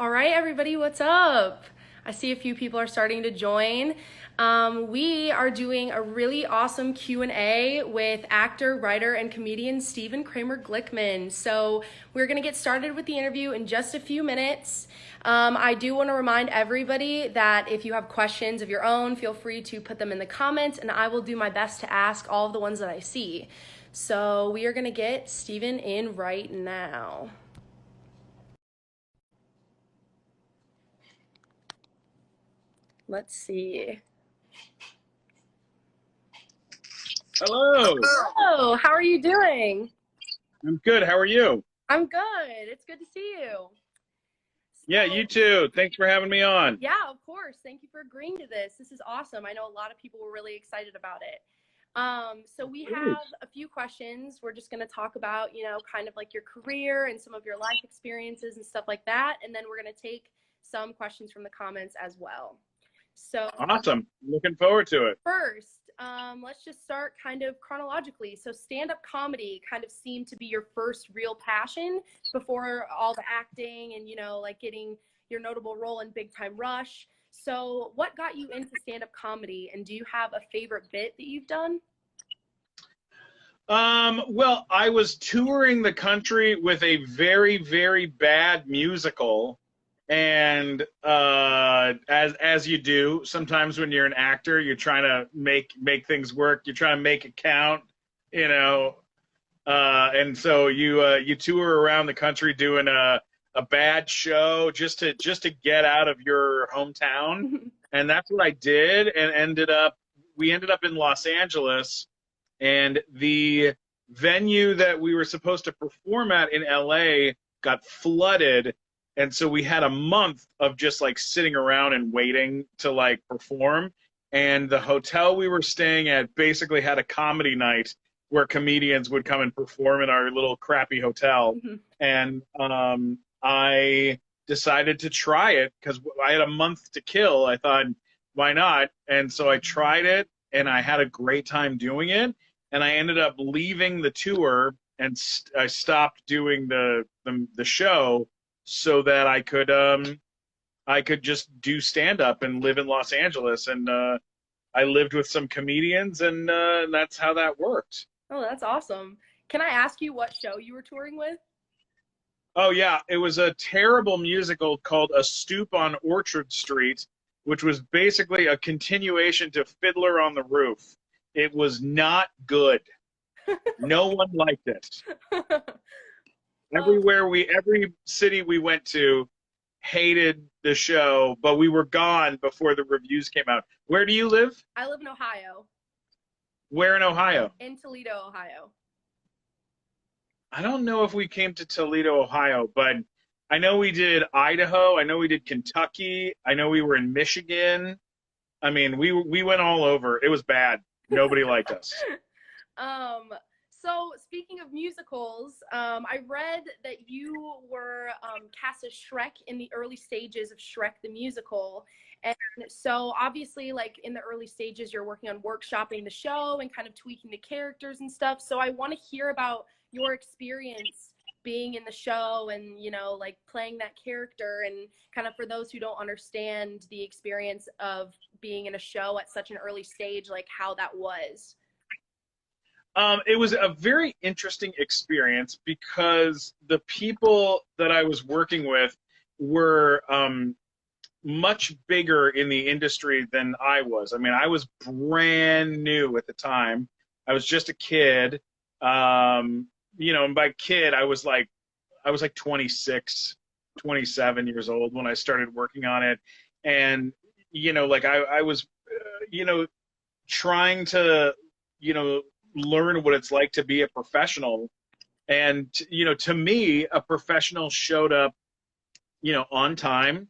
All right, everybody, what's up? I see a few people are starting to join. We are doing a really awesome Q&A with actor, writer, and comedian Stephen Kramer Glickman. So we're going to get started with the interview in just a few minutes. I do want to remind everybody that if you have questions of your own, feel free to put them in the comments, and I will do my best to ask all of the ones that I see. So we are going to get Stephen in right now. Let's see. Hello. Hello, how are you doing? I'm good. How are you? I'm good. It's good to see you. Yeah, you too. Thanks for having me on. Yeah, of course. Thank you for agreeing to this. This is awesome. I know a lot of people were really excited about it. So we have a few questions. We're just going to talk about, kind of like your career and some of your life experiences and stuff like that. And then we're going to take some questions from the comments as well. So Awesome. Looking forward to it. first, let's just start kind of chronologically. So stand-up comedy kind of seemed to be your first real passion before all the acting and, like getting your notable role in Big Time Rush. So what got you into stand-up comedy, and do you have a favorite bit that you've done? Well, I was touring the country with a very, very bad musical. And as you do, sometimes when you're an actor, you're trying to make things work. You're trying to make it count, you know. And so you tour around the country doing a bad show just to get out of your hometown. And that's what I did, and we ended up in Los Angeles, and the venue that we were supposed to perform at in LA got flooded, and so we had a month of just like sitting around and waiting to like perform. And the hotel we were staying at basically had a comedy night where comedians would come and perform in our little crappy hotel. And I decided to try it because I had a month to kill. I thought, why not? And so I tried it, and I had a great time doing it. And I ended up leaving the tour, and I stopped doing the show so that I could just do stand up and live in Los Angeles. And I lived with some comedians, and that's how that worked. Oh, that's awesome. Can I ask you what show you were touring with? Oh yeah, it was a terrible musical called A Stoop on Orchard Street, which was basically a continuation to Fiddler on the Roof. It was not good. No one liked it. Um, Every city we went to hated the show, but we were gone before the reviews came out. Where do you live? I live in Ohio, Where in Ohio? in Toledo, Ohio. I don't know if we came to Toledo, Ohio, but I know we did Idaho. I know we did Kentucky. I know we were in Michigan. I mean, we went all over. It was bad. Nobody liked us. Um, so speaking of musicals, I read that you were cast as Shrek in the early stages of Shrek the Musical. And so obviously, like in the early stages, you're working on workshopping the show and kind of tweaking the characters and stuff. So I want to hear about your experience being in the show and, like playing that character, and kind of for those who don't understand the experience of being in a show at such an early stage, like how that was. It was a very interesting experience because the people that I was working with were much bigger in the industry than I was. I mean, I was brand new at the time. I was just a kid. And by kid, I was like 26, 27 years old when I started working on it. And, I was, trying to, learn what it's like to be a professional. And, to me, a professional showed up, on time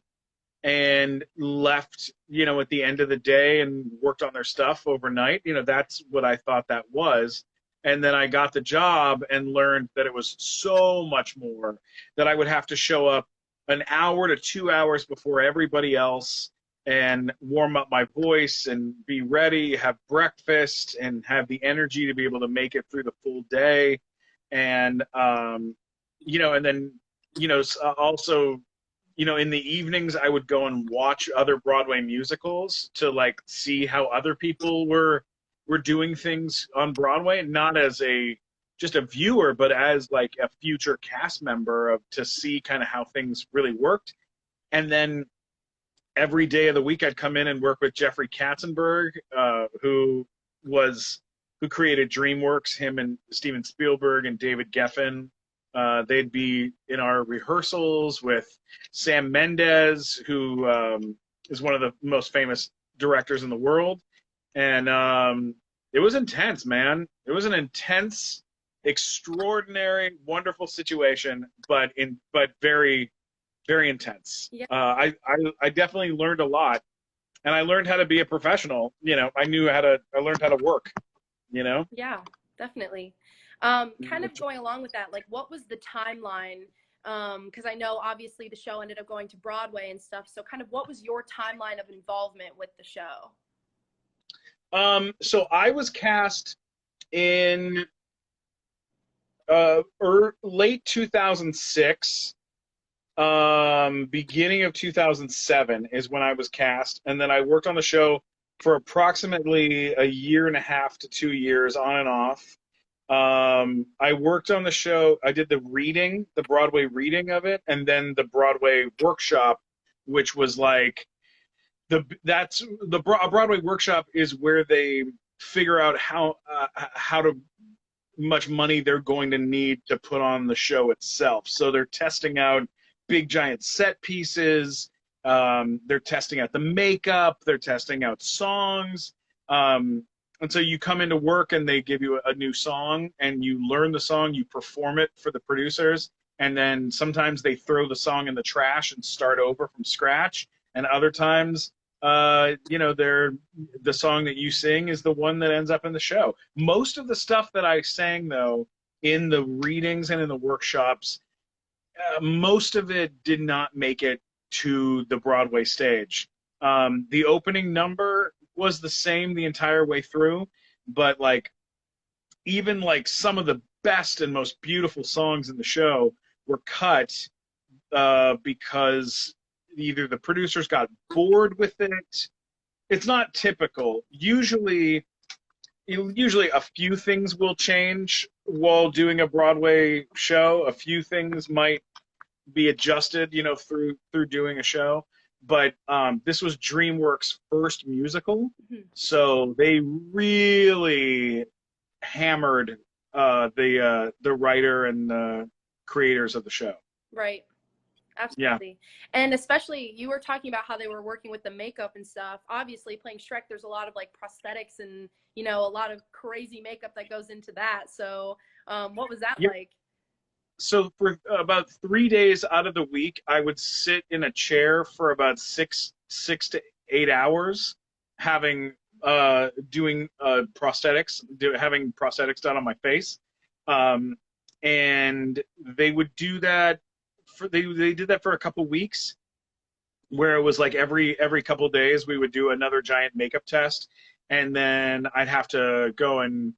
and left, at the end of the day and worked on their stuff overnight. That's what I thought that was. And then I got the job and learned that it was so much more, that I would have to show up an hour to 2 hours before everybody else and warm up my voice and be ready, have breakfast, and have the energy to be able to make it through the full day. And, and then, also you know, in the evenings I would go and watch other Broadway musicals to like see how other people were doing things on Broadway, not as a just a viewer, but as like a future cast member of to see kind of how things really worked. And then every day of the week I'd come in and work with Jeffrey Katzenberg, was who created DreamWorks, him and Steven Spielberg and David Geffen. They'd be in our rehearsals with Sam Mendes, who is one of the most famous directors in the world. And it was intense, man. It was an intense, extraordinary, wonderful situation, but very, very intense. Yeah. I definitely learned a lot, and I learned how to be a professional. You know, I learned how to work. You know. Yeah, definitely. Kind of going along with that, like, what was the timeline? Because I know obviously the show ended up going to Broadway and stuff. So, kind of, what was your timeline of involvement with the show? So I was cast in late 2006, beginning of 2007 is when I was cast, and then I worked on the show for approximately a year and a half to 2 years, on and off. I worked on the show. I did the Broadway reading of it, and then the Broadway workshop, which was like a Broadway workshop is where they figure out how much money they're going to need to put on the show itself. So they're testing out big giant set pieces. They're testing out the makeup. They're testing out songs. And so you come into work and they give you a new song and you learn the song, you perform it for the producers, and then sometimes they throw the song in the trash and start over from scratch. And other times, you know, the song that you sing is the one that ends up in the show. Most of the stuff that I sang, though, in the readings and in the workshops, most of it did not make it to the Broadway stage. The opening number was the same the entire way through, but like even like some of the best and most beautiful songs in the show were cut because either the producers got bored with it. It's not typical. Usually a few things will change while doing a Broadway show. A few things might be adjusted, you know, through doing a show. But this was DreamWorks' first musical, so they really hammered the writer and the creators of the show. Right. Absolutely. Yeah. And especially you were talking about how they were working with the makeup and stuff. Obviously playing Shrek, there's a lot of like prosthetics and, you know, a lot of crazy makeup that goes into that. So what was that like? So for about 3 days out of the week, I would sit in a chair for about six to 8 hours, having doing prosthetics, having prosthetics done on my face, and they would do that. They did that for a couple weeks, where it was like every couple of days we would do another giant makeup test, and then I'd have to go and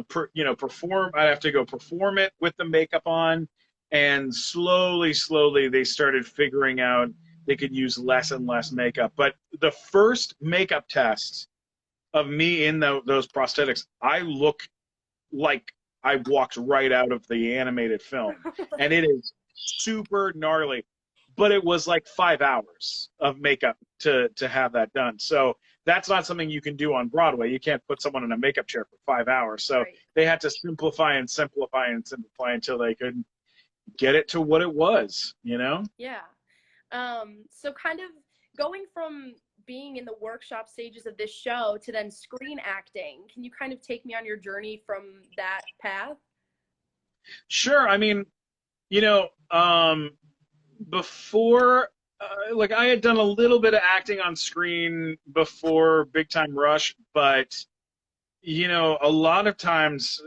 perform. I'd have to go perform it with the makeup on, and slowly they started figuring out they could use less and less makeup. But the first makeup test of me in those prosthetics, I look like I walked right out of the animated film, and it is super gnarly. But it was like 5 hours of makeup to have that done. So that's not something you can do on Broadway. You can't put someone in a makeup chair for 5 hours. So they had to simplify until they could get it to what it was, you know? Yeah. So kind of going from being in the workshop stages of this show to then screen acting, can you kind of take me on your journey from that path? Sure. I mean, you know, before, like I had done a little bit of acting on screen before Big Time Rush, but you know, a lot of times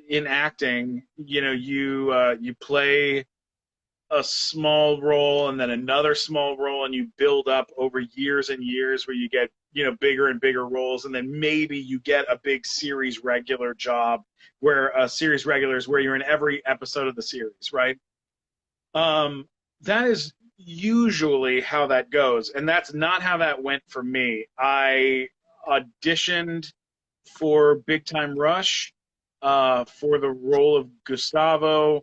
in acting, you know, you play a small role and then another small role, and you build up over years and years where you get, you know, bigger and bigger roles, and then maybe you get a big series regular job where a series regular is where you're in every episode of the series, right? that is usually how that goes, and that's not how that went for me. I auditioned for Big Time Rush for the role of Gustavo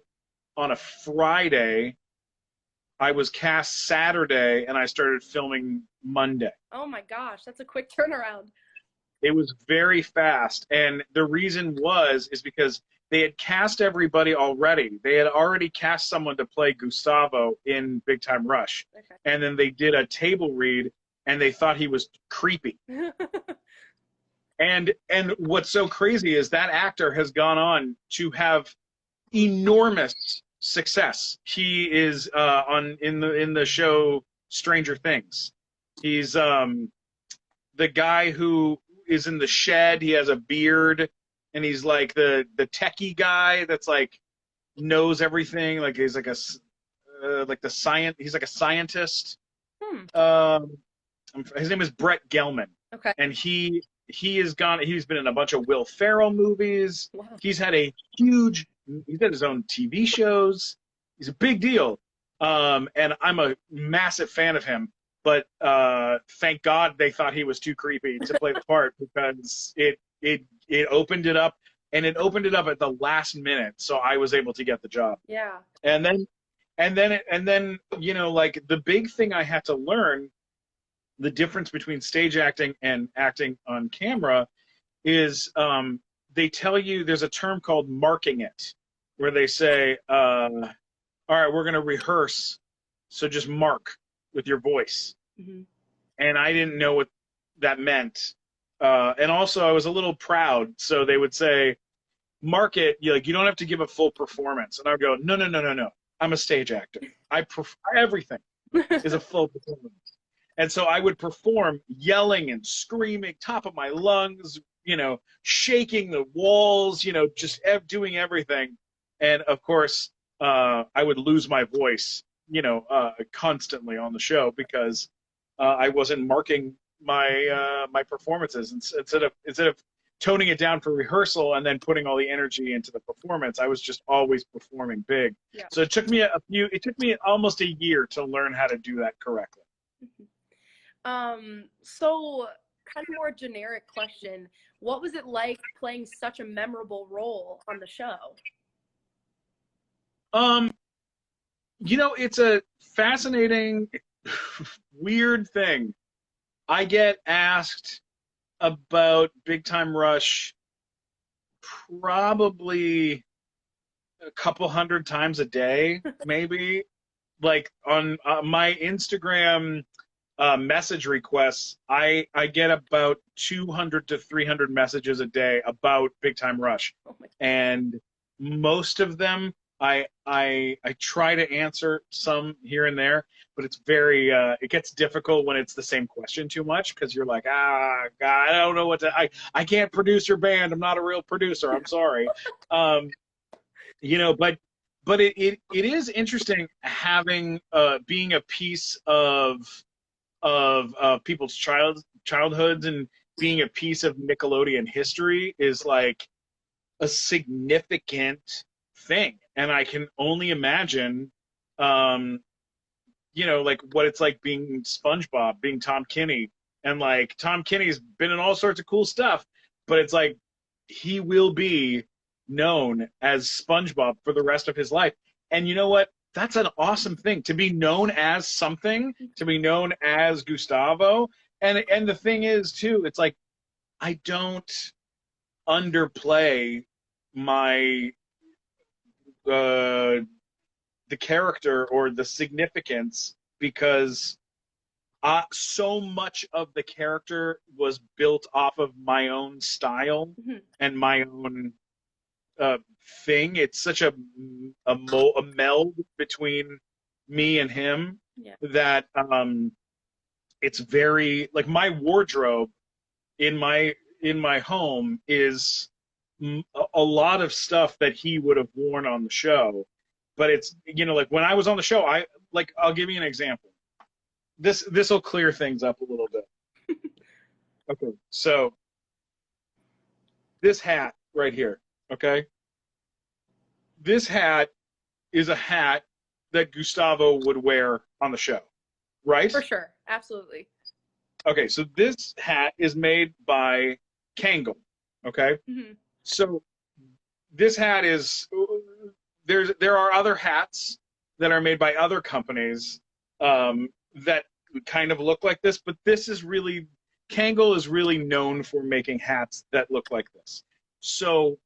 on a Friday. I was cast Saturday, and I started filming Monday. Oh my gosh, that's a quick turnaround. It was very fast, and the reason is because they had cast everybody already. They had already cast someone to play Gustavo in Big Time Rush, Okay. and then they did a table read, and they thought he was creepy. And what's so crazy is that actor has gone on to have enormous success. He is in the show Stranger Things. He's the guy who is in the shed. He has a beard, and he's like the techie guy that's like knows everything. Like he's like a like the science. He's like a scientist. Um, his name is Brett Gelman. Okay. And he has gone. He's been in a bunch of Will Ferrell movies. Wow. He's had his own TV shows. He's a big deal. And I'm a massive fan of him. But thank God they thought he was too creepy to play the part, because it opened it up, and it opened it up at the last minute, so I was able to get the job. Yeah. And then like the big thing I had to learn, the difference between stage acting and acting on camera, is they tell you there's a term called marking it, where they say, all right, we're going to rehearse, so just mark with your voice. Mm-hmm. And I didn't know what that meant. And also I was a little proud. So they would say, mark it. You don't have to give a full performance. And I would go, no. I'm a stage actor. Everything is a full performance. And so I would perform yelling and screaming, top of my lungs, shaking the walls, just doing everything. And of course, I would lose my voice, constantly on the show, because I wasn't marking my my performances. Instead of toning it down for rehearsal and then putting all the energy into the performance, I was just always performing big. Yeah. So it took me almost a year to learn how to do that correctly. So kind of more generic question. What was it like playing such a memorable role on the show? It's a fascinating, weird thing. I get asked about Big Time Rush probably a couple hundred times a day, maybe. Like on my Instagram message requests, I get about 200 to 300 messages a day about Big Time Rush. Oh my God. And most of them I try to answer, some here and there, but it's very it gets difficult when it's the same question too much, because you're like, God, I don't know what to, I can't produce your band. I'm not a real producer. I'm sorry. But it is interesting having being a piece of people's childhoods, and being a piece of Nickelodeon history is like a significant thing. And I can only imagine, like what it's like being SpongeBob, being Tom Kenny. And like Tom Kenny's been in all sorts of cool stuff, but it's like he will be known as SpongeBob for the rest of his life. And you know what? That's an awesome thing, to be known as something, to be known as Gustavo. And the thing is too, it's like I don't underplay my the character or the significance, because so much of the character was built off of my own style and my own thing. It's such a meld between me and him, that it's very, like, my wardrobe in my home is a lot of stuff that he would have worn on the show. But it's, like when I was on the show, I'll give you an example. This will clear things up a little bit. Okay, so this hat right here, okay? This hat is a hat that Gustavo would wear on the show, right? For sure. Absolutely. Okay, so this hat is made by Kangol. Okay, Mm-hmm. so this hat is there are other hats that are made by other companies that kind of look like this, but this is really Kangol is really known for making hats that look like this. So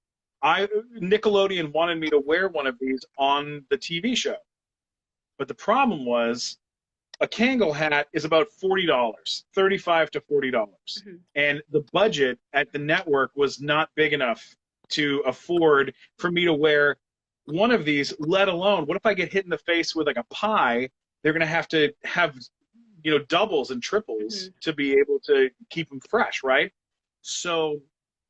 Nickelodeon wanted me to wear one of these on the TV show, but the problem was a Kangol hat is about $40, $35 to $40, Mm-hmm. and the budget at the network was not big enough to afford for me to wear one of these. Let alone, what if I get hit in the face with like a pie? They're gonna have to have doubles and triples Mm-hmm. to be able to keep them fresh, right? So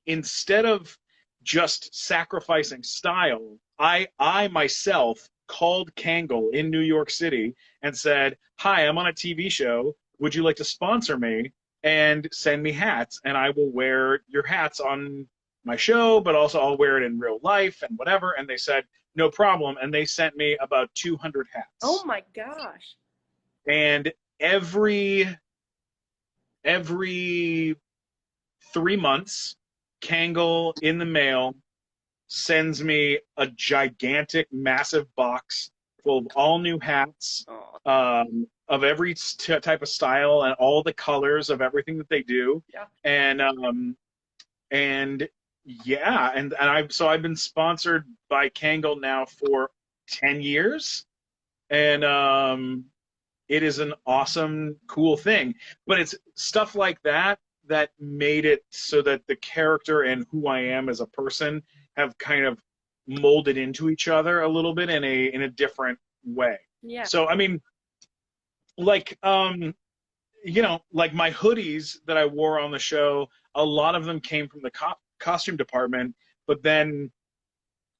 instead of just sacrificing style, I myself called Kangol in New York City and said, "Hi, I'm on a TV show. Would you like to sponsor me and send me hats? And I will wear your hats on my show, but also I'll wear it in real life and whatever." And they said, "No problem." And they sent me about 200 hats. Oh my gosh. And every 3 months, Kangol in the mail sends me a gigantic, massive box full of all new hats, Oh. of every type of style and all the colors of everything that they do. Yeah. And yeah, and I've been sponsored by Kangol now for 10 years, and it is an awesome, cool thing. But it's stuff like that that made it so that the character and who I am as a person have kind of molded into each other a little bit in a different way. Yeah. So I mean, like like my hoodies that I wore on the show, a lot of them came from the costume department, but then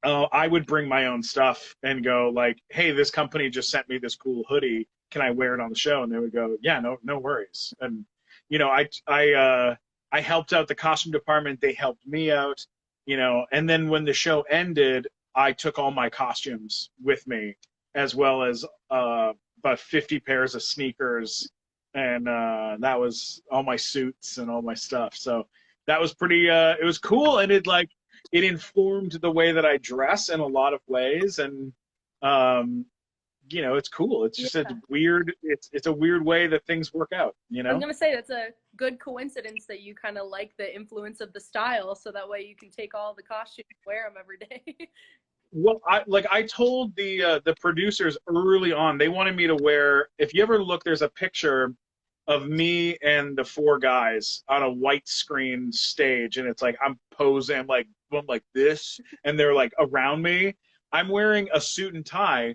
I would bring my own stuff and go like, "Hey, this company just sent me this cool hoodie. Can I wear it on the show?" And they would go, "Yeah, no worries." And I helped out the costume department. They helped me out, and then when the show ended, I took all my costumes with me, as well as about 50 pairs of sneakers, and that was all my suits and all my stuff. So that was pretty. It was cool, and it informed the way that I dress in a lot of ways, and it's cool. It's just a weird. It's a weird way that things work out. I'm gonna say that's a good coincidence that you kind of like the influence of the style, so that way you can take all the costumes and wear them every day. Well, I told the producers early on, they wanted me to wear. If you ever look, there's a picture of me and the four guys on a white screen stage, and it's like I'm posing, I'm like this, and they're like around me. I'm wearing a suit and tie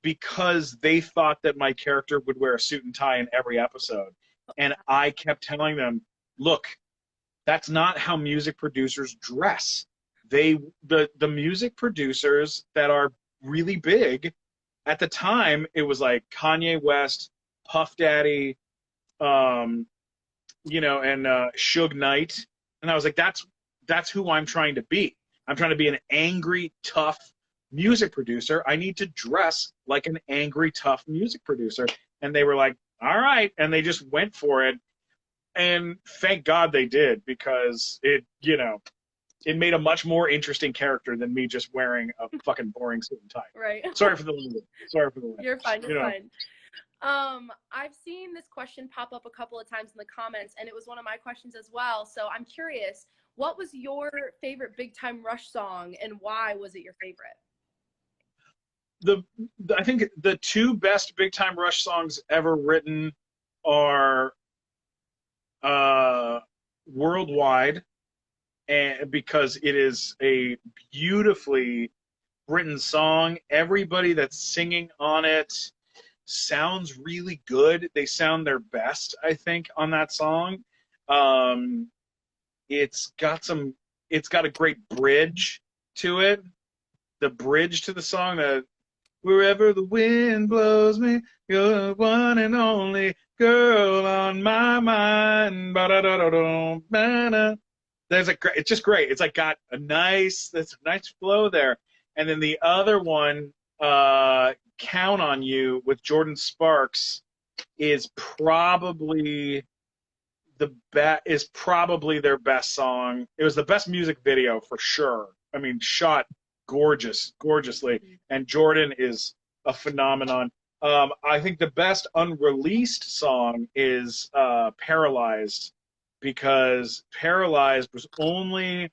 because they thought that my character would wear a suit and tie in every episode. And I kept telling them, "Look, that's not how music producers dress. The music producers that are really big at the time, it was like Kanye West, Puff Daddy, and Suge Knight." And I was like, that's who I'm trying to be. I'm trying to be an angry, tough music producer. I need to dress like an angry, tough music producer. And they were like, "All right," and they just went for it. And thank God they did, because it made a much more interesting character than me just wearing a fucking boring suit and tie. Right. Sorry for the language. You're fine. You're fine. I've seen this question pop up a couple of times in the comments, and it was one of my questions as well. So I'm curious, what was your favorite Big Time Rush song, and why was it your favorite? I think the two best Big Time Rush songs ever written are Worldwide, and because it is a beautifully written song. Everybody that's singing on it sounds really good. They sound their best, I think, on that song. It's got a great bridge to it. The bridge to the song, that "Wherever the wind blows me, you're the one and only girl on my mind." It's just great. It's like got a nice flow there. And then the other one, Count on You with Jordan Sparks is probably their best song. It was the best music video for sure. I mean, shot gorgeously, and Jordan is a phenomenon. I think the best unreleased song is Paralyzed, because Paralyzed was only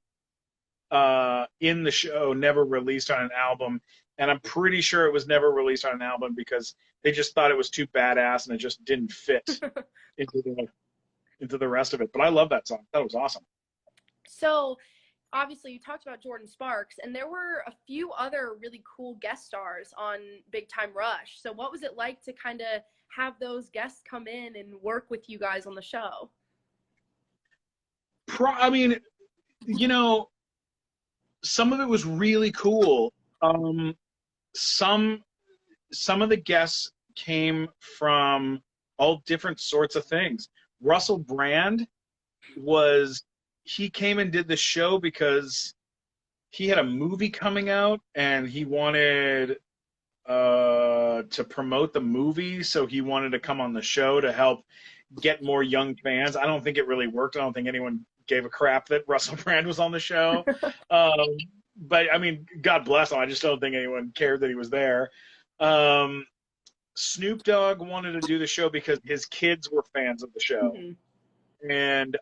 in the show, never released on an album. And I'm pretty sure it was never released on an album because they just thought it was too badass and it just didn't fit into the rest of it. But I love that song. That was awesome. So obviously you talked about Jordan Sparks, and there were a few other really cool guest stars on Big Time Rush. So what was it like to kind of have those guests come in and work with you guys on the show? I mean, you know, some of it was really cool. Some of the guests came from all different sorts of things. Russell Brand he came and did the show because he had a movie coming out and he wanted to promote the movie, so he wanted to come on the show to help get more young fans. I don't think it really worked. I don't think anyone gave a crap that Russell Brand was on the show. But I mean, God bless him. I just don't think anyone cared that he was there. Snoop Dogg wanted to do the show because his kids were fans of the show. Mm-hmm. And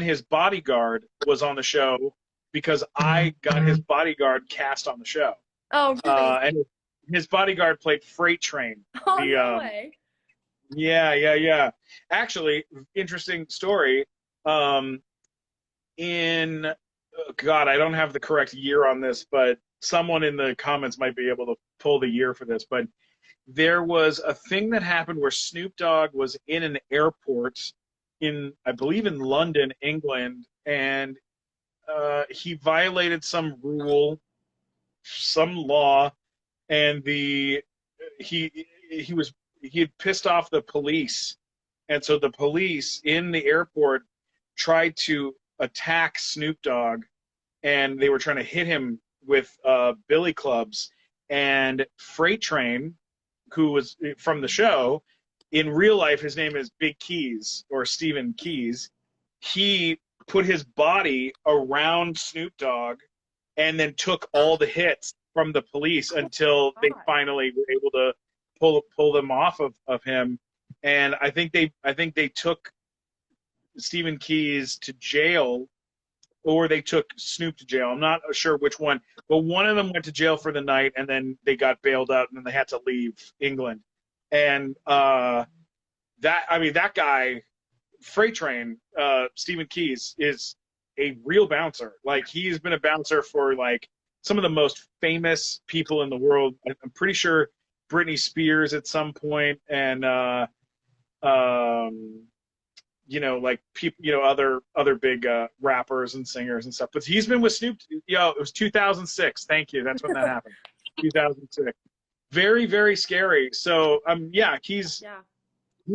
his bodyguard was on the show because I got his bodyguard cast on the show. Oh, really? And his bodyguard played Freight Train. Oh, no way. Yeah. Actually, interesting story. God, I don't have the correct year on this, but someone in the comments might be able to pull the year for this. But there was a thing that happened where Snoop Dogg was in an airport I believe in London, England, and he violated some rule, some law, and he had pissed off the police, and so the police in the airport tried to attack Snoop Dogg, and they were trying to hit him with billy clubs. And Freight Train, who was from the show, in real life his name is Big Keys, or Stephen Keys. He put his body around Snoop Dogg and then took all the hits from the police until they finally were able to pull them off of him. And I think they took Stephen Keys to jail, or they took Snoop to jail. I'm not sure which one, but one of them went to jail for the night, and then they got bailed out, and then they had to leave England. And that guy, Freight Train, Stephen Keys, is a real bouncer. Like, he's been a bouncer for like some of the most famous people in the world. I'm pretty sure Britney Spears at some point, and like people, other big rappers and singers and stuff. But he's been with Snoop. It was 2006. Thank you. That's when that happened. 2006. Very, very scary. So he's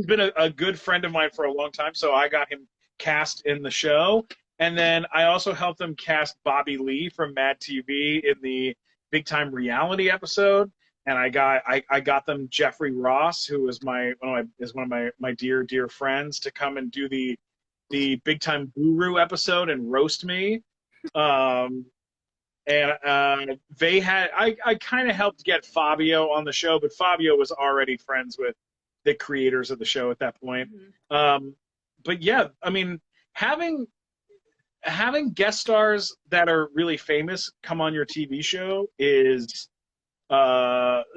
been a good friend of mine for a long time. So I got him cast in the show, and then I also helped them cast Bobby Lee from Mad TV in the Big Time Reality episode. And I got them Jeffrey Ross, who is one of my dear friends, to come and do the Big Time Guru episode and roast me. And they had I kind of helped get Fabio on the show, but Fabio was already friends with the creators of the show at that point. Mm-hmm. But yeah, I mean, having guest stars that are really famous come on your TV show is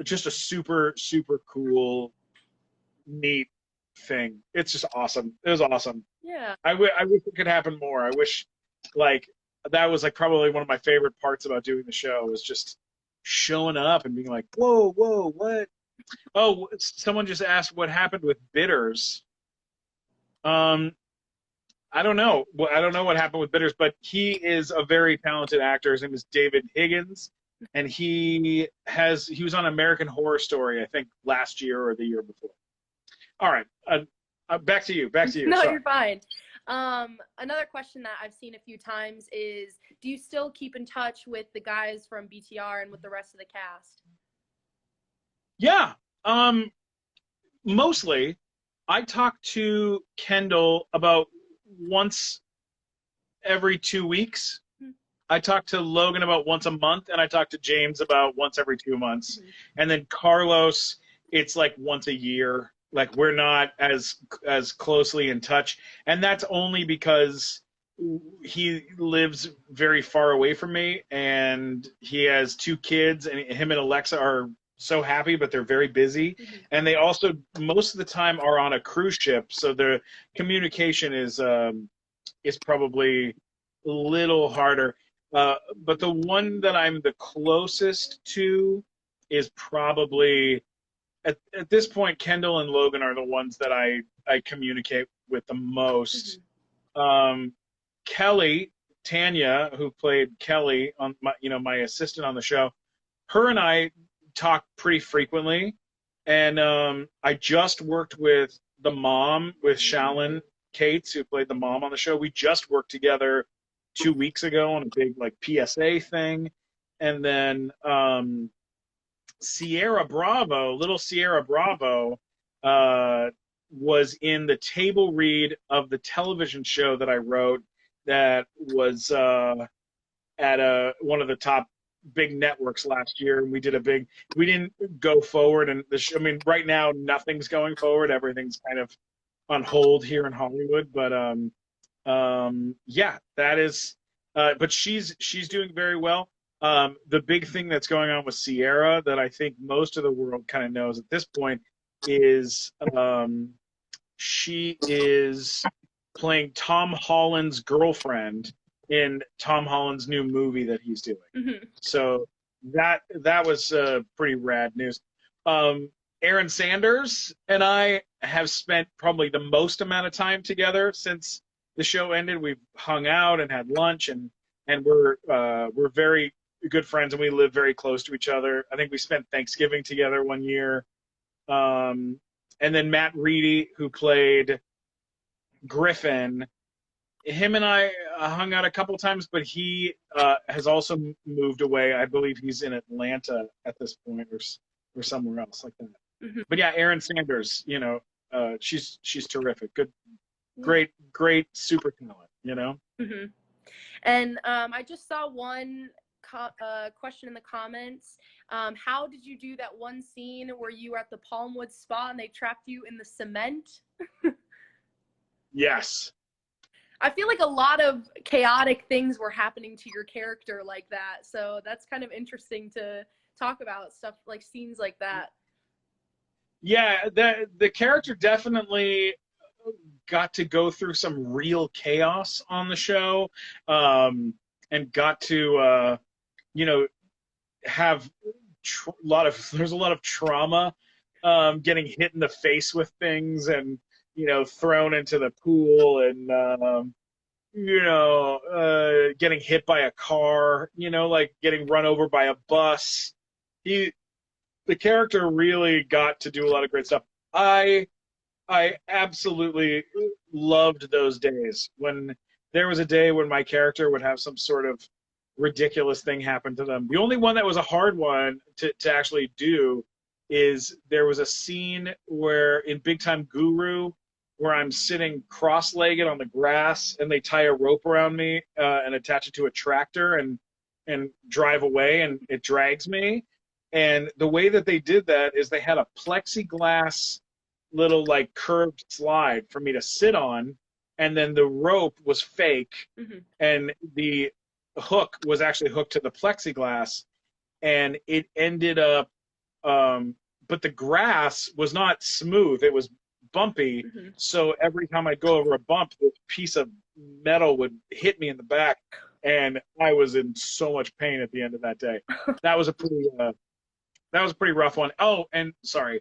just a super, super cool, neat thing. It's just awesome. It was awesome. Yeah. I wish it could happen more. I wish, that was probably one of my favorite parts about doing the show, was just showing up and being like, whoa, what? Oh, someone just asked what happened with Bitters. I don't know. I don't know what happened with Bitters, but he is a very talented actor. His name is David Higgins. And he was on American Horror Story, I think, last year or the year before. All right, back to you. No, Sorry. You're fine. Another question that I've seen a few times is, do you still keep in touch with the guys from BTR and with the rest of the cast? Yeah. Mostly, I talk to Kendall about once every 2 weeks. Mm-hmm. I talk to Logan about once a month, and I talk to James about once every 2 months. And then Carlos, it's like once a year. Like we're not as closely in touch, and that's only because he lives very far away from me, and he has 2 kids, and him and Alexa are so happy, but they're very busy, Mm-hmm. and they also most of the time are on a cruise ship, so the communication is probably a little harder. But the one that I'm the closest to is probably at this point, Kendall and Logan are the ones that I communicate with the most. Um, Kelly, Tanya, who played Kelly on my assistant on the show, her and I talk pretty frequently. And I just worked with the mom, with Shalyn Cates, who played the mom on the show. We just worked together 2 weeks ago on a big like PSA thing. And then Sierra Bravo, little Sierra Bravo, was in the table read of the television show that I wrote that was at one of the top big networks last year, and we didn't go forward, and I mean, right now nothing's going forward, everything's kind of on hold here in Hollywood, but yeah, that is, but she's doing very well. The big thing that's going on with Sierra that I think most of the world kind of knows at this point is she is playing Tom Holland's girlfriend in Tom Holland's new movie that he's doing. Mm-hmm. So that was pretty rad news. Aaron Sanders and I have spent probably the most amount of time together since the show ended. We've hung out and had lunch, and we're very good friends, and we live very close to each other. I think we spent Thanksgiving together one year. And then Matt Reedy, who played Griffin, him and I hung out a couple times, but he has also moved away. I believe he's in Atlanta at this point, or somewhere else like that. Mm-hmm. But yeah, Erin Sanders, she's terrific. Good, Yeah. great super talent. Mm-hmm. And I just saw one question in the comments. How did you do that one scene where you were at the Palmwood Spa and they trapped you in the cement? Yes. I feel like a lot of chaotic things were happening to your character like that. So that's kind of interesting to talk about, stuff like scenes like that. Yeah, the character definitely got to go through some real chaos on the show, and got to have there's a lot of trauma, getting hit in the face with things, and thrown into the pool, and getting hit by a car, like getting run over by a bus. The character really got to do a lot of great stuff. I absolutely loved those days when there was a day when my character would have some sort of ridiculous thing happen to them. The only one that was a hard one to actually do is there was a scene where in Big Time Guru where I'm sitting cross-legged on the grass and they tie a rope around me and attach it to a tractor and drive away, and it drags me. And the way that they did that is they had a plexiglass little like curved slide for me to sit on, and then the rope was fake, Mm-hmm. and the hook was actually hooked to the plexiglass, and it ended up but the grass was not smooth, it was bumpy. Mm-hmm. So every time I'd go over a bump, this piece of metal would hit me in the back, and I was in so much pain at the end of that day. That was a pretty rough one. Oh, and sorry,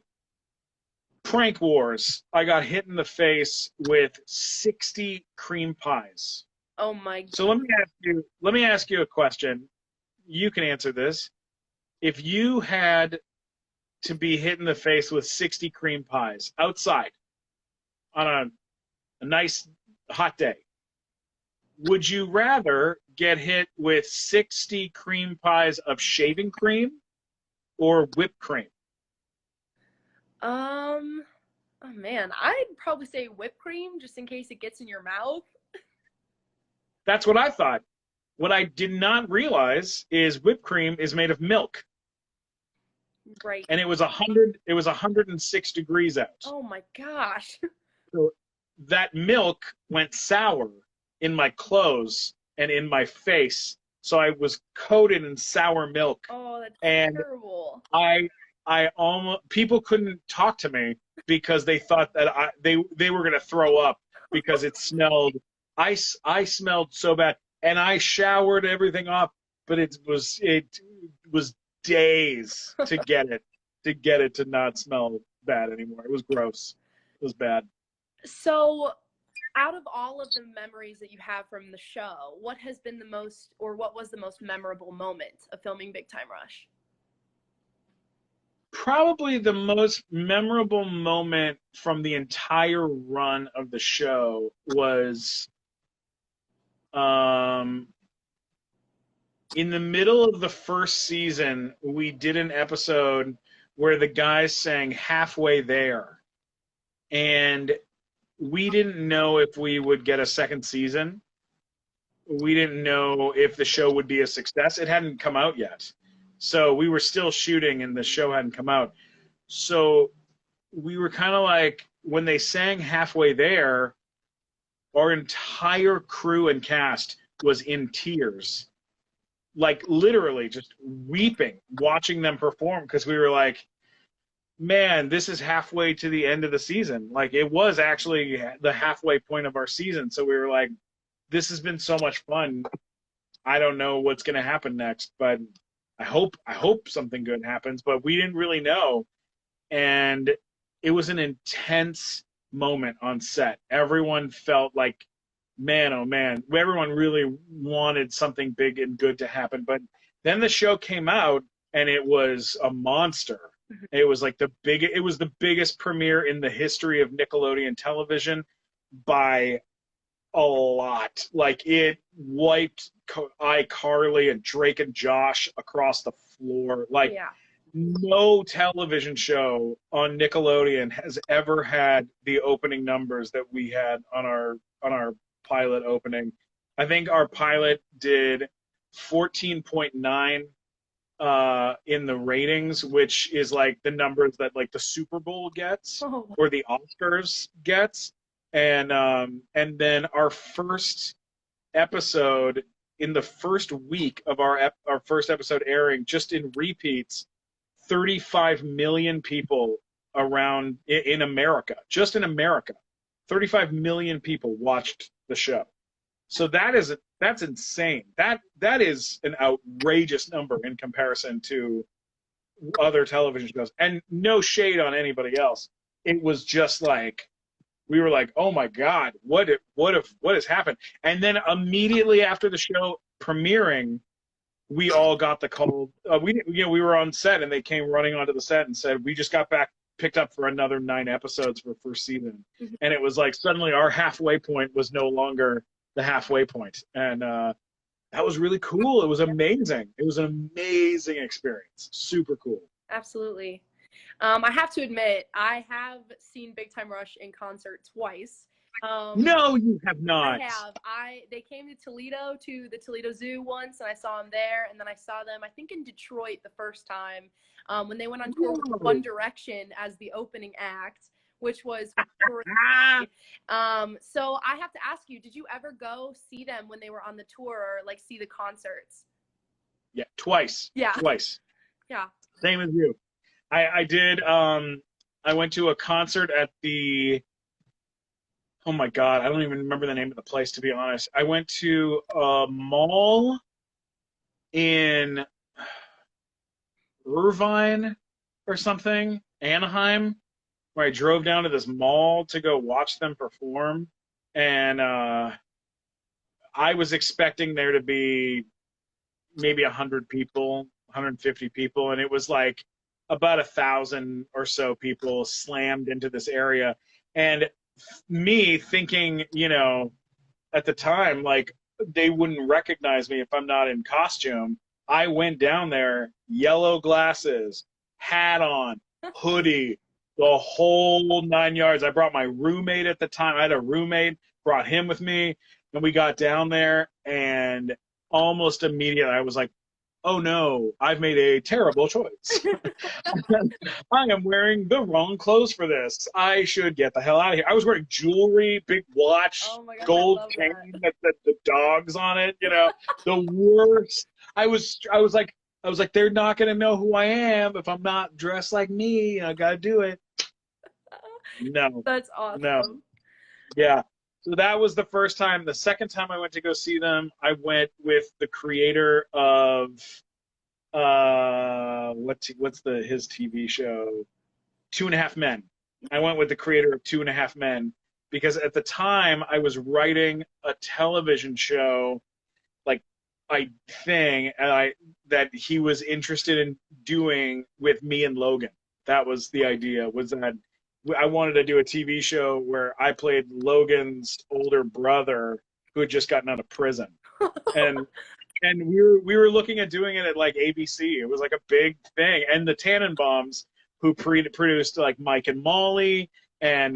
prank wars. I got hit in the face with 60 cream pies. Oh my God. So let me ask you a question. You can answer this. If you had to be hit in the face with 60 cream pies outside on a nice hot day, would you rather get hit with 60 cream pies of shaving cream or whipped cream? Um, oh man, I'd probably say whipped cream just in case it gets in your mouth. That's what I thought. What I did not realize is whipped cream is made of milk, Right. and it was 100. It was 106 degrees out. Oh my gosh. So that milk went sour in my clothes and in my face. So I was coated in sour milk, Oh, that's and terrible. I almost people couldn't talk to me because they thought that they were gonna throw up because it smelled. I smelled so bad, and I showered everything off, but it was days to get it to not smell bad anymore. It was gross. It was bad. So, out of all of the memories that you have from the show, what has been the most, or what was the most memorable moment of filming Big Time Rush? Probably the most memorable moment from the entire run of the show was um, in the middle of the first season. We did an episode where the guys sang Halfway There, and we didn't know if we would get a second season. We didn't know if the show would be a success. It hadn't come out yet. So we were still shooting and the show hadn't come out. So we were kind of like, when they sang Halfway There, our entire crew and cast was in tears. Like literally just weeping, watching them perform, because we were like, man, this is halfway to the end of the season. Like it was actually the halfway point of our season. So we were like, this has been so much fun. I don't know what's going to happen next, but I hope something good happens, but we didn't really know. And it was an intense moment on set. Everyone felt like, man, oh man, everyone really wanted something big and good to happen. But then the show came out and it was a monster. It was like it was the biggest premiere in the history of Nickelodeon television by a lot. Like it wiped iCarly and Drake and Josh across the floor. Like Yeah. no television show on Nickelodeon has ever had the opening numbers that we had on our pilot opening. I think our pilot did 14.9 in the ratings, which is like the numbers that like the Super Bowl gets Oh, or the Oscars gets. And then our first episode, in the first week of our first episode airing, just in repeats, 35 million people around in America, just in America, 35 million people watched the show. So that's insane. That is an outrageous number in comparison to other television shows. And no shade on anybody else. It was just like we were like, oh my God, what has happened? And then immediately after the show premiering, we all got the call. We were on set and they came running onto the set and said, we just got picked up for another 9 episodes for first season. mhm. And it was like suddenly our halfway point was no longer the halfway point. And that was really cool. It was amazing. It was an amazing experience. Super cool. Absolutely. I have to admit, I have seen Big Time Rush in concert twice. No, you have not. I have. They came to Toledo, to the Toledo Zoo once, and I saw them there. And then I saw them, I think, in Detroit the first time when they went on tour with One Direction as the opening act, which was great. So I have to ask you, did you ever go see them when they were on the tour, or like see the concerts? Yeah, twice. Yeah. Twice. Yeah. Same as you. I did. I went to a concert at the. Oh my God, I don't even remember the name of the place, to be honest. I went to a mall in Irvine or something, Anaheim, where I drove down to this mall to go watch them perform. And I was expecting there to be maybe 100 people, 150 people, and it was like about 1,000 or so people slammed into this area. And me thinking, at the time, like they wouldn't recognize me if I'm not in costume. I went down there, yellow glasses, hat on, hoodie, the whole 9 yards. I brought my roommate at the time. I had a roommate, brought him with me, and we got down there, and almost immediately I was like, oh no, I've made a terrible choice. I am wearing the wrong clothes for this. I should get the hell out of here. I was wearing jewelry, big watch, Oh my gosh, I gold love chain that. that the dogs on it, you know, the worst. I was like, they're not gonna know who I am if I'm not dressed like me. I gotta do it. No, That's no, awesome. yeah. So that was the first time. The second time I went to go see them, I went with the creator of what's the his TV show, Two and a Half Men. I went with the creator of Two and a Half Men because at the time I was writing a television show, like I thing, and I that he was interested in doing with me and Logan. That was the idea. Was that I wanted to do a TV show where I played Logan's older brother who had just gotten out of prison, and we were looking at doing it at like ABC. It was like a big thing, and the Tannenbaums, who produced like Mike and Molly and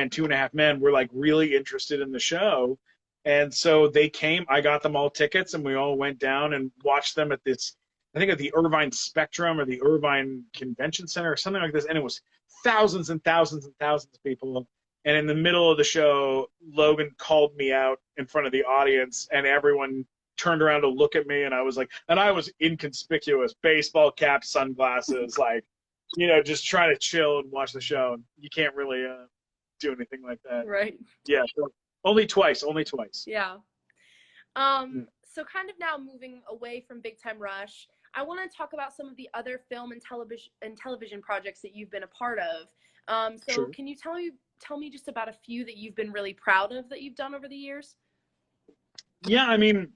Two and a Half Men, were like really interested in the show, and so they came. I got them all tickets, and we all went down and watched them at this. I think at the Irvine Spectrum or the Irvine Convention Center or something like this, and it was thousands and thousands and thousands of people. And in the middle of the show, Logan called me out in front of the audience, and everyone turned around to look at me, and I was inconspicuous, baseball cap, sunglasses, like, just trying to chill and watch the show. You can't really do anything like that. Right. Yeah, so only twice. Yeah. Mm. So kind of now moving away from Big Time Rush, I want to talk about some of the other film and television projects that you've been a part of. So Sure. can you tell me just about a few that you've been really proud of that you've done over the years? Yeah, I mean,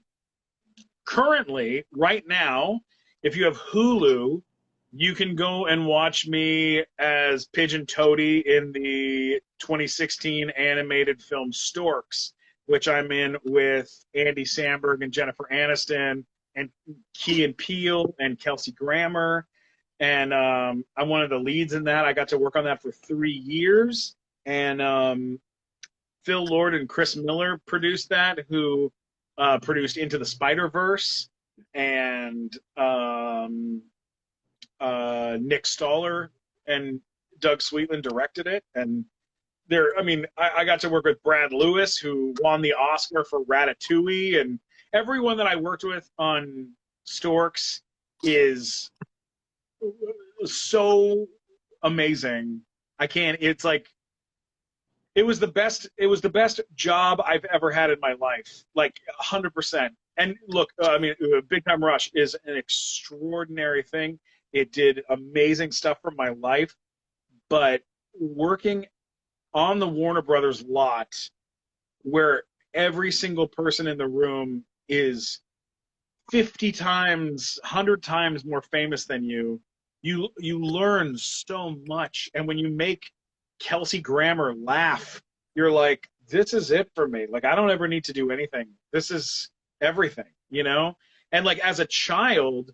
currently, right now, if you have Hulu, you can go and watch me as Pigeon Toady in the 2016 animated film Storks, which I'm in with Andy Samberg and Jennifer Aniston and Key and Peele and Kelsey Grammer. And I'm one of the leads in that. I got to work on that for 3 years. And Phil Lord and Chris Miller produced that, who produced Into the Spider-Verse, and Nick Stoller and Doug Sweetland directed it. And I got to work with Brad Lewis, who won the Oscar for Ratatouille, and everyone that I worked with on Storks is so amazing. It's like it was the best job I've ever had in my life, like 100%. And look, Big Time Rush is an extraordinary thing. It did amazing stuff for my life, but working on the Warner Brothers lot, where every single person in the room is 50 times, 100 times more famous than you learn so much. And when you make Kelsey Grammer laugh, you're like, this is it for me. Like, I don't ever need to do anything. This is everything, And like as a child,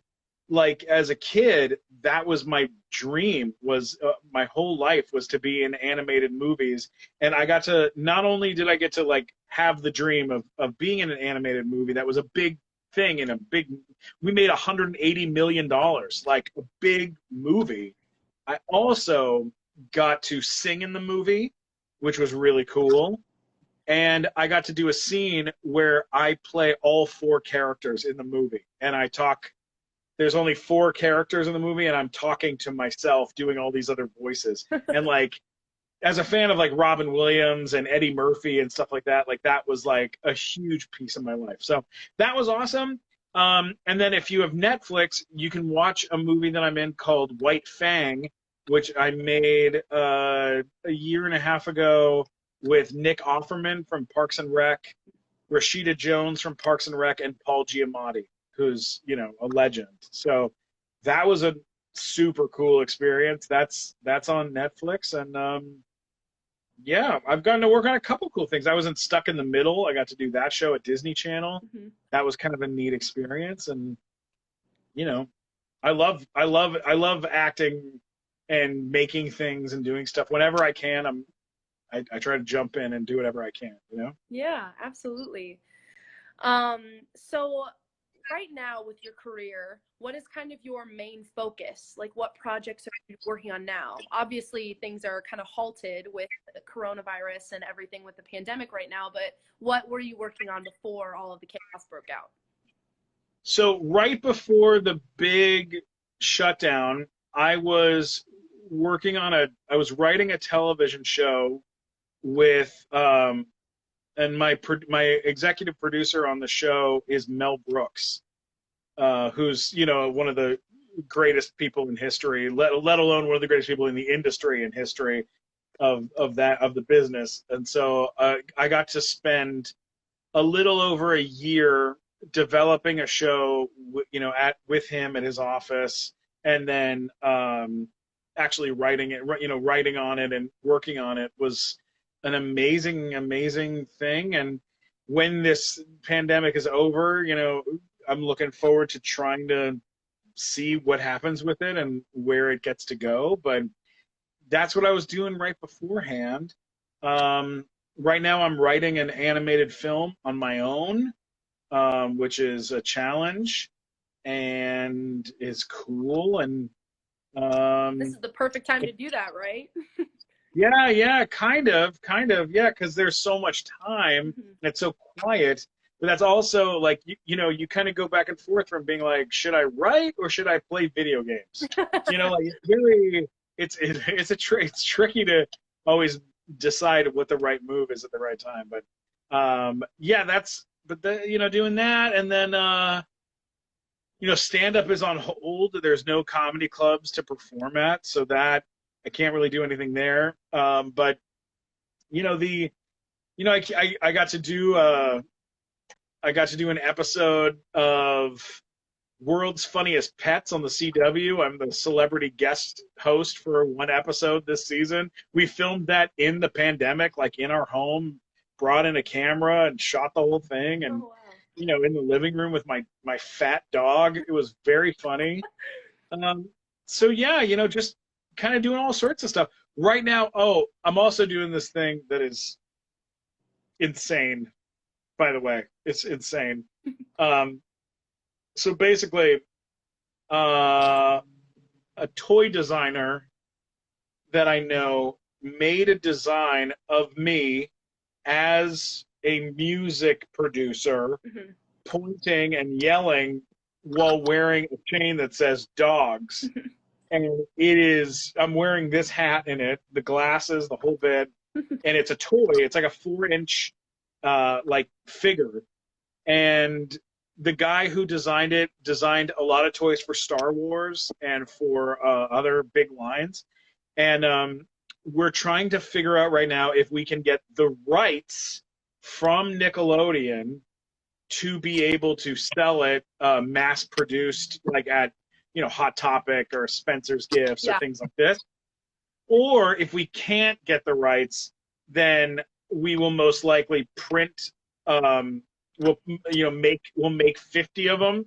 like as a kid, that was my dream. Was my whole life was to be in animated movies, and not only did I get to like have the dream of being in an animated movie that was a big thing we made $180 million, like a big movie. I also got to sing in the movie, which was really cool. And I got to do a scene where I play all 4 characters in the movie. And there's only 4 characters in the movie, and I'm talking to myself, doing all these other voices. And like, as a fan of like Robin Williams and Eddie Murphy and stuff like that was like a huge piece of my life. So that was awesome. And then if you have Netflix, you can watch a movie that I'm in called White Fang, which I made a year and a half ago with Nick Offerman from Parks and Rec, Rashida Jones from Parks and Rec, and Paul Giamatti, who's, a legend. So that was a super cool experience. That's on Netflix. And yeah, I've gotten to work on a couple cool things. I was in Stuck in the Middle. I got to do that show at Disney Channel. Mm-hmm. That was kind of a neat experience. And I love acting and making things and doing stuff whenever I can. I try to jump in and do whatever I can, you know? Yeah, absolutely. So right now with your career, what is kind of your main focus? Like what projects are you working on now? Obviously things are kind of halted with the coronavirus and everything with the pandemic right now, but what were you working on before all of the chaos broke out? So right before the big shutdown, I was I was writing a television show with, and my executive producer on the show is Mel Brooks, who's, you know, one of the greatest people in history, let alone one of the greatest people in the industry and history of the business. And so I got to spend a little over a year developing a show, you know, with him at his office, and then actually writing it, you know, writing on it and working on it was an amazing thing. And when this pandemic is over, you know, I'm looking forward to trying to see what happens with it and where it gets to go. But that's what I was doing right beforehand. Right now, I'm writing an animated film on my own, which is a challenge and is cool. And This is the perfect time to do that, right? yeah, kind of, yeah, because there's so much time and it's so quiet. But that's also like you know, you kind of go back and forth from being like, should I write or should I play video games? You know, like it's tricky to always decide what the right move is at the right time. But yeah, you know, doing that. And then you know, stand up is on hold. There's no comedy clubs to perform at, so that I can't really do anything there. But you know, I got to do an episode of World's Funniest Pets on the CW. I'm the celebrity guest host for one episode this season. We filmed that in the pandemic, like in our home, brought in a camera and shot the whole thing. And, Oh, wow. you know, in the living room with my fat dog. It was very funny. So yeah, you know, just kind of doing all sorts of stuff. Right now, I'm also doing this thing that is insane, by the way. It's insane. So basically, a toy designer that I know made a design of me as a music producer, pointing and yelling while wearing a chain that says dogs. And I'm wearing this hat in it, the glasses, the whole bit, and it's a toy. It's like a 4-inch like figure. And the guy who designed it designed a lot of toys for Star Wars and for other big lines. And we're trying to figure out right now if we can get the rights from Nickelodeon to be able to sell it mass produced, like at, you know, Hot Topic or Spencer's Gifts or things like this. Or if we can't get the rights, then we will most likely print, we'll make 50 of them,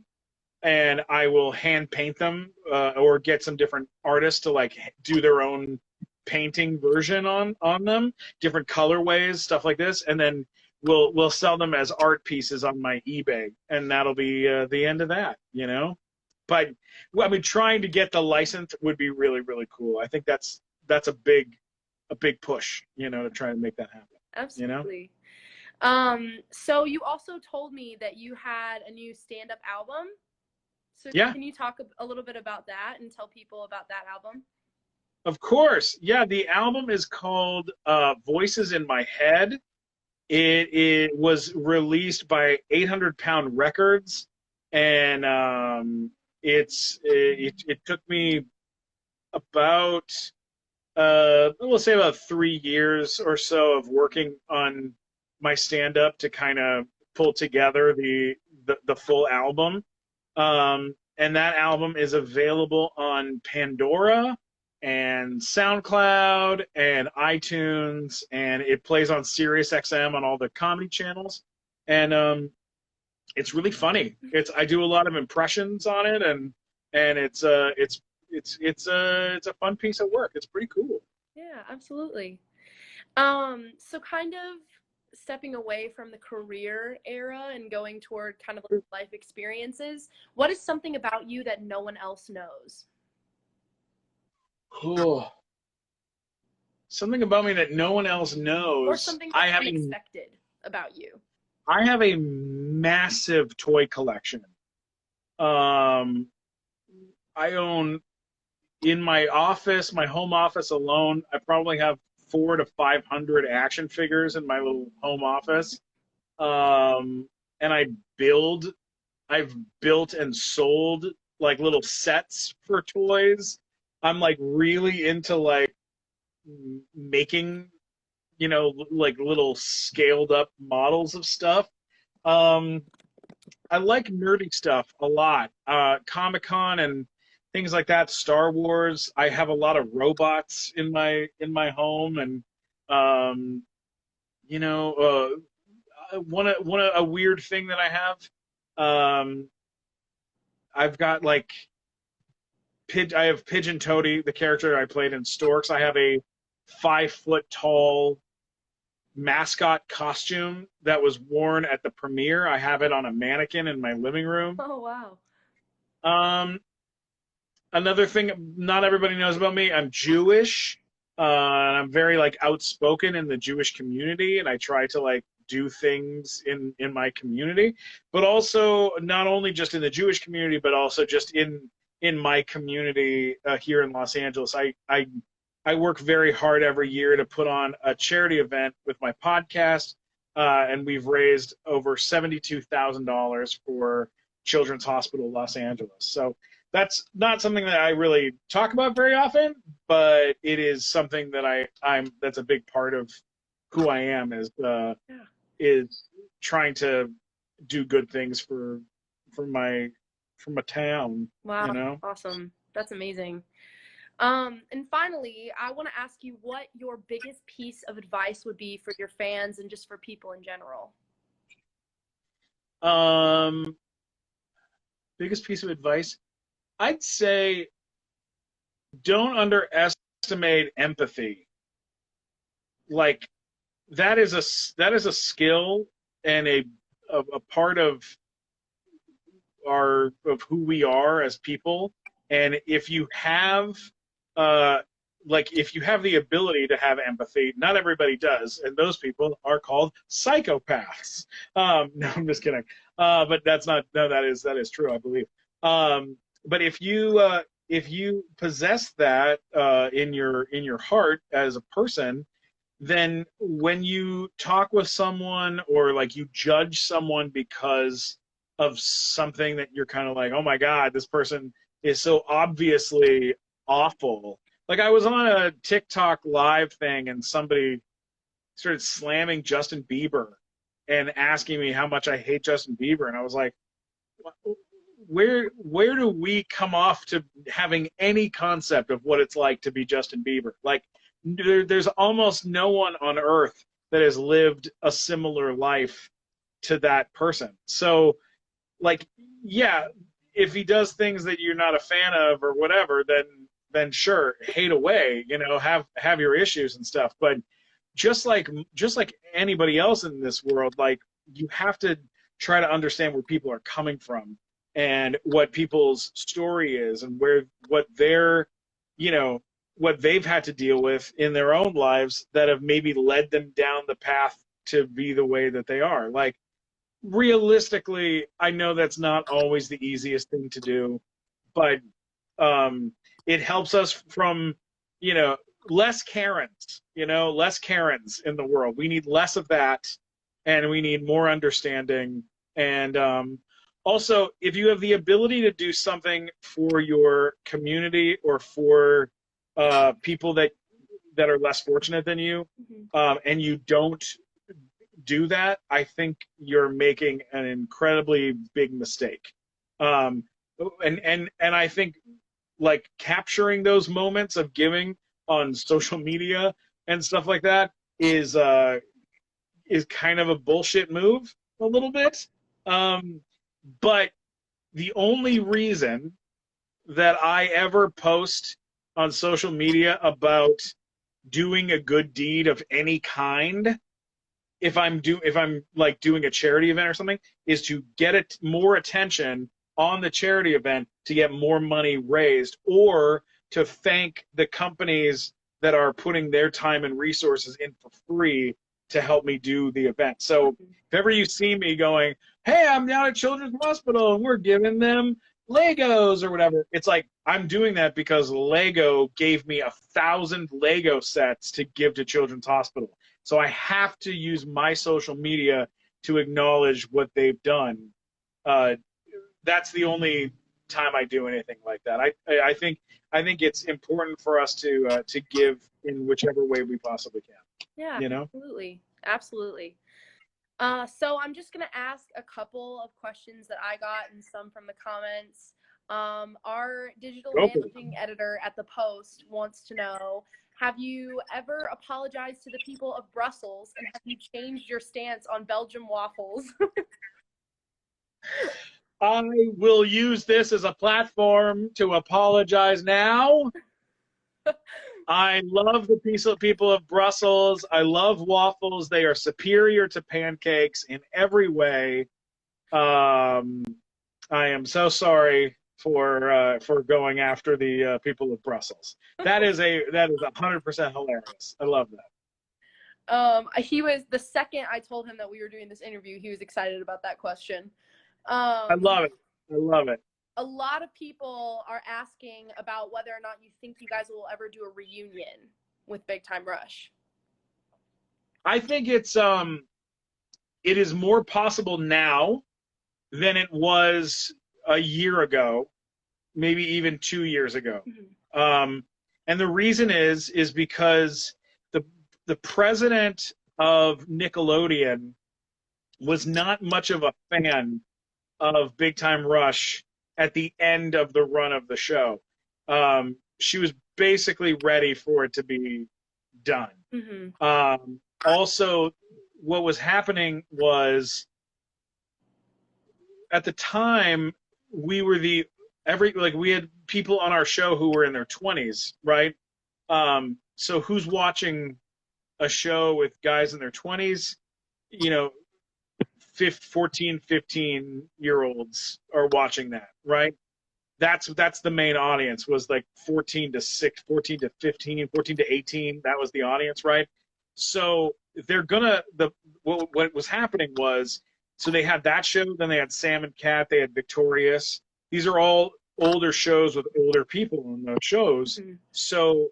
and I will hand paint them, or get some different artists to like do their own painting version on them, different colorways, stuff like this, and then we'll sell them as art pieces on my eBay, and that'll be the end of that, you know. But I mean, trying to get the license would be really, really cool. I think that's a big push, you know, to try and make that happen. Absolutely. You know? So you also told me that you had a new stand-up album. So yeah. Can you talk a little bit about that and tell people about that album? Of course. Yeah, the album is called Voices in My Head. It was released by 800 Pound Records, and it took me about we'll say about 3 years or so of working on my stand-up to kind of pull together the full album. And that album is available on Pandora and SoundCloud and iTunes, and it plays on Sirius XM on all the comedy channels. And it's really funny. I do a lot of impressions on it, and it's it's a fun piece of work. It's pretty cool. Yeah, absolutely. So kind of stepping away from the career era and going toward kind of like life experiences, what is something about you that no one else knows? Cool. Something about me that no one else Or knows. something that's unexpected about you? I have a massive toy collection. Um, I own in my office, my home office alone, I probably have 400 to 500 action figures in my little home office. And I've built and sold like little sets for toys. I'm like really into like making, like little scaled up models of stuff. Um, I like nerdy stuff a lot. Comic-Con and things like that, Star Wars. I have a lot of robots in my home, and um, you know, a weird thing that I have. Um, I've got like I have Pigeon Toady, the character I played in Storks. I have a 5 foot tall mascot costume that was worn at the premiere. I have it on a mannequin in my living room. Oh, wow. Um, Another thing not everybody knows about me, I'm Jewish. And I'm very like outspoken in the Jewish community, and I try to like do things in my community, but also not only just in the Jewish community, but also just in my community here in Los Angeles. I work very hard every year to put on a charity event with my podcast, and we've raised over $72,000 for Children's Hospital Los Angeles. So that's not something that I really talk about very often, but it is something that I'm that's a big part of who I am is trying to do good things for my town, Wow, awesome. That's amazing. And finally, I want to ask you what your biggest piece of advice would be for your fans and just for people in general. Biggest piece of advice, I'd say don't underestimate empathy. Like that is a skill and a part of who we are as people. And if you have uh if you have the ability to have empathy, not everybody does, and those people are called psychopaths. No, I'm just kidding. But that's not no, that is true, I believe. But if you possess that in your heart as a person, then when you talk with someone or like you judge someone because of something that you're kind of like, oh my God, this person is so obviously awful. Like I was on a TikTok live thing and somebody started slamming Justin Bieber and asking me how much I hate Justin Bieber. And I was like, where do we come off to having any concept of what it's like to be Justin Bieber? Like there's almost no one on earth that has lived a similar life to that person. So like, yeah, if he does things that you're not a fan of or whatever, then sure, hate away, have your issues and stuff. But just like anybody else in this world, like you have to try to understand where people are coming from and what people's story is and what they've had to deal with in their own lives that have maybe led them down the path to be the way that they are. Like realistically, I know that's not always the easiest thing to do, but it helps us from, less Karens, less Karens in the world. We need less of that, and we need more understanding. And also, if you have the ability to do something for your community or for people that are less fortunate than you, and you don't do that, I think you're making an incredibly big mistake. And I think like capturing those moments of giving on social media and stuff like that is kind of a bullshit move a little bit. But the only reason that I ever post on social media about doing a good deed of any kind, if I'm like doing a charity event or something, is to get it more attention on the charity event to get more money raised, or to thank the companies that are putting their time and resources in for free to help me do the event. So if ever you see me going, hey, I'm down at Children's Hospital and we're giving them Legos or whatever, it's like I'm doing that because Lego gave me 1,000 Lego sets to give to Children's Hospital. So I have to use my social media to acknowledge what they've done. That's the only time I do anything like that. I think it's important for us to give in whichever way we possibly can. Yeah, You know? absolutely, absolutely. So I'm just gonna ask a couple of questions that I got and some from the comments. Our digital managing editor at the Post wants to know, have you ever apologized to the people of Brussels, and have you changed your stance on Belgium waffles? I will use this as a platform to apologize now. I love the people of Brussels. I love waffles. They are superior to pancakes in every way. I am so sorry for going after the people of Brussels. That is 100% hilarious. I love that. He was, the second I told him that we were doing this interview, he was excited about that question. I love it. I love it. A lot of people are asking about whether or not you think you guys will ever do a reunion with Big Time Rush. I think it is more possible now than it was a year ago, maybe even 2 years ago. Mm-hmm. And the reason is because the president of Nickelodeon was not much of a fan of Big Time Rush at the end of the run of the show. She was basically ready for it to be done. Mm-hmm. Also, what was happening was, at the time, we had people on our show who were in their 20s, right? So who's watching a show with guys in their 20s? 14, 15-year-olds are watching that, right? That's the main audience, was like 14 to 15, 14 to 18. That was the audience, right? So what was happening was, so they had that show, then they had Sam and Cat, they had Victorious. These are all older shows with older people on those shows. Mm-hmm. So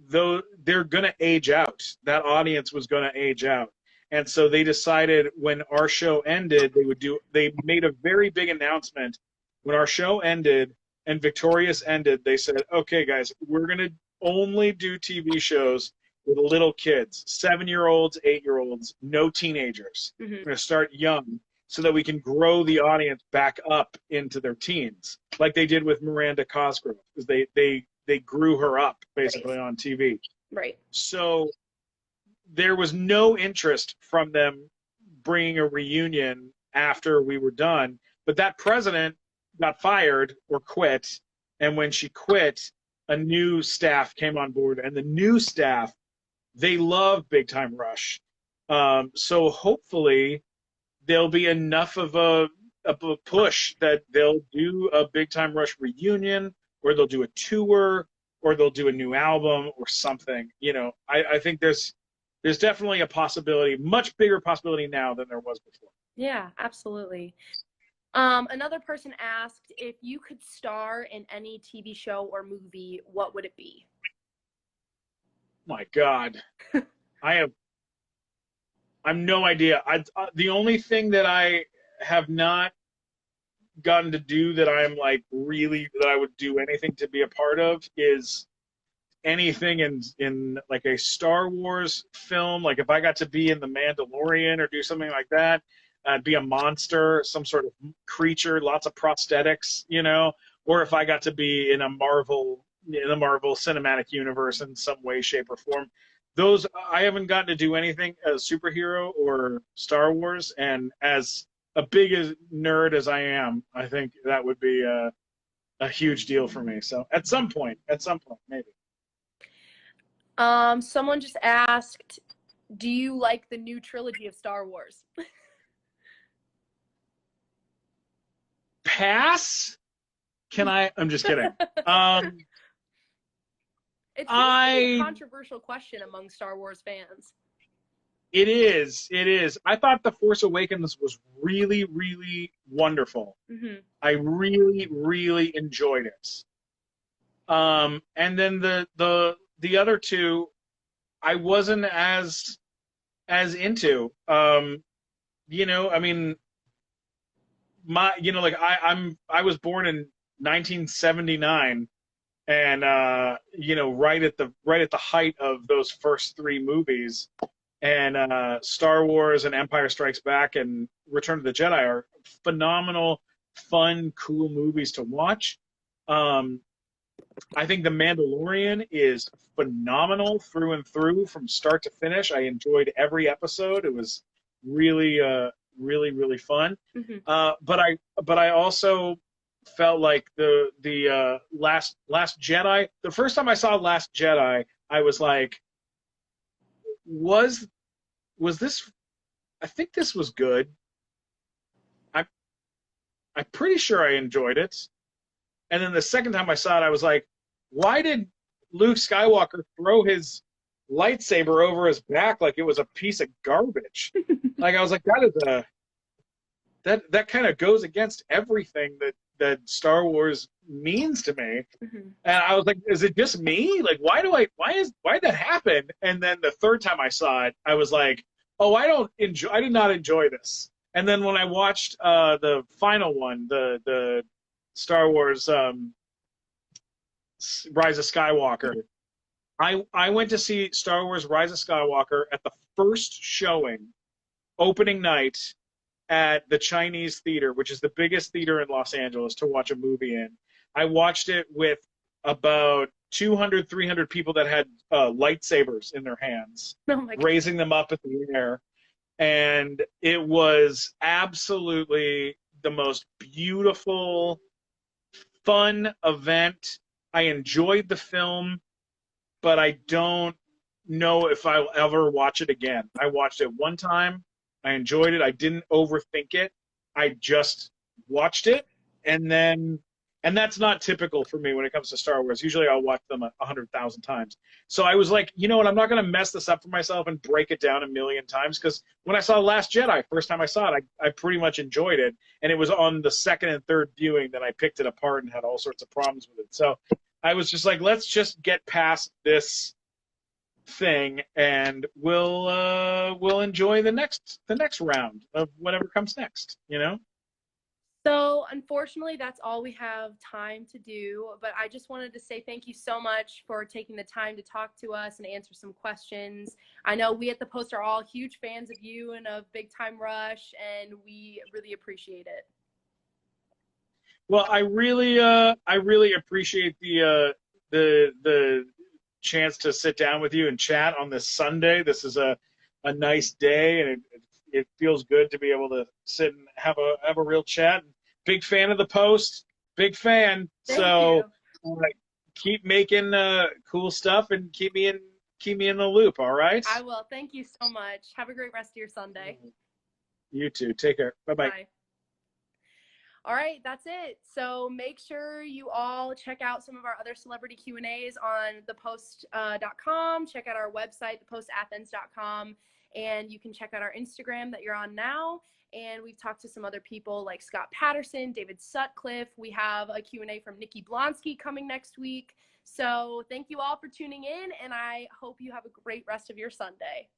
they're going to age out. That audience was going to age out. And so they decided, when our show ended, they made a very big announcement. When our show ended and Victorious ended, they said, okay, guys, we're going to only do TV shows with little kids, 7-year-olds, 8-year-olds, no teenagers. Mm-hmm. We're going to start young so that we can grow the audience back up into their teens, like they did with Miranda Cosgrove, because they grew her up basically on TV. Right. So there was no interest from them bringing a reunion after we were done. But that president got fired or quit. And when she quit, a new staff came on board. And the new staff, they love Big Time Rush. So hopefully there'll be enough of a push that they'll do a Big Time Rush reunion, or they'll do a tour, or they'll do a new album or something. I think there's definitely a possibility, much bigger possibility now than there was before. Yeah, absolutely. Another person asked, if you could star in any TV show or movie, what would it be? My God. I'm no idea. The only thing that I have not gotten to do that I'm like really, that I would do anything to be a part of, is anything in like a Star Wars film. Like if I got to be in The Mandalorian or do something like that, be a monster, some sort of creature, lots of prosthetics, or if I got to be in the Marvel Cinematic Universe in some way, shape, or form. Those, I haven't gotten to do anything as superhero or Star Wars, and as a big nerd as I am, I think that would be a huge deal for me. So at some point, maybe. Someone just asked, do you like the new trilogy of Star Wars? Pass? Can I? I'm just kidding. It seems to be a controversial question among Star Wars fans. It is. It is. I thought The Force Awakens was really, really wonderful. Mm-hmm. I really, really enjoyed it. And then the other two, I wasn't as into. You know, I mean, like I was born in 1979, and you know, right at the height of those first three movies, and Star Wars and Empire Strikes Back and Return of the Jedi are phenomenal, fun, cool movies to watch. I think The Mandalorian is phenomenal through and through from start to finish. I enjoyed every episode. It was really, really, really fun. Mm-hmm. But I also felt like the Last Jedi. The first time I saw Last Jedi, I was like, was this? I think this was good. I'm pretty sure I enjoyed it. And then the second time I saw it, I was like, why did Luke Skywalker throw his lightsaber over his back like it was a piece of garbage? Like, I was like, that kind of goes against everything that Star Wars means to me. Mm-hmm. And I was like, is it just me? Like, why did that happen? And then the third time I saw it, I was like, oh, I did not enjoy this. And then when I watched the final one, the Star Wars Rise of Skywalker, I went to see Star Wars Rise of Skywalker at the first showing, opening night, at the Chinese Theater, which is the biggest theater in Los Angeles to watch a movie in. I watched it with about 200, 300 people that had lightsabers in their hands, raising them up in the air. And it was absolutely the most beautiful, fun event. I enjoyed the film, but I don't know if I'll ever watch it again. I watched it one time. I enjoyed it. I didn't overthink it. I just watched it, and that's not typical for me when it comes to Star Wars. Usually I'll watch them 100,000 times. So I was like, you know what? I'm not going to mess this up for myself and break it down a million times, because when I saw Last Jedi, first time I saw it, I pretty much enjoyed it, and it was on the second and third viewing that I picked it apart and had all sorts of problems with it. So I was just like, let's just get past this thing, and we'll enjoy the next round of whatever comes next, you know. So unfortunately, that's all we have time to do, but I just wanted to say thank you so much for taking the time to talk to us and answer some questions. I know we at the Post are all huge fans of you and of Big Time Rush, and we really appreciate it. Well, I really appreciate the chance to sit down with you and chat on this Sunday. This is a nice day, and it feels good to be able to sit and have a real chat. Big fan of the Post, big fan. Thank you. Keep making cool stuff and keep me in the loop. All right. I will. Thank you so much. Have a great rest of your Sunday. You too. Take care. Bye-bye. Bye. All right, that's it. So make sure you all check out some of our other celebrity Q&As on thepost.com. Check out our website, thepostathens.com, and you can check out our Instagram that you're on now. And we've talked to some other people like Scott Patterson, David Sutcliffe. We have a Q&A from Nikki Blonsky coming next week. So thank you all for tuning in, and I hope you have a great rest of your Sunday.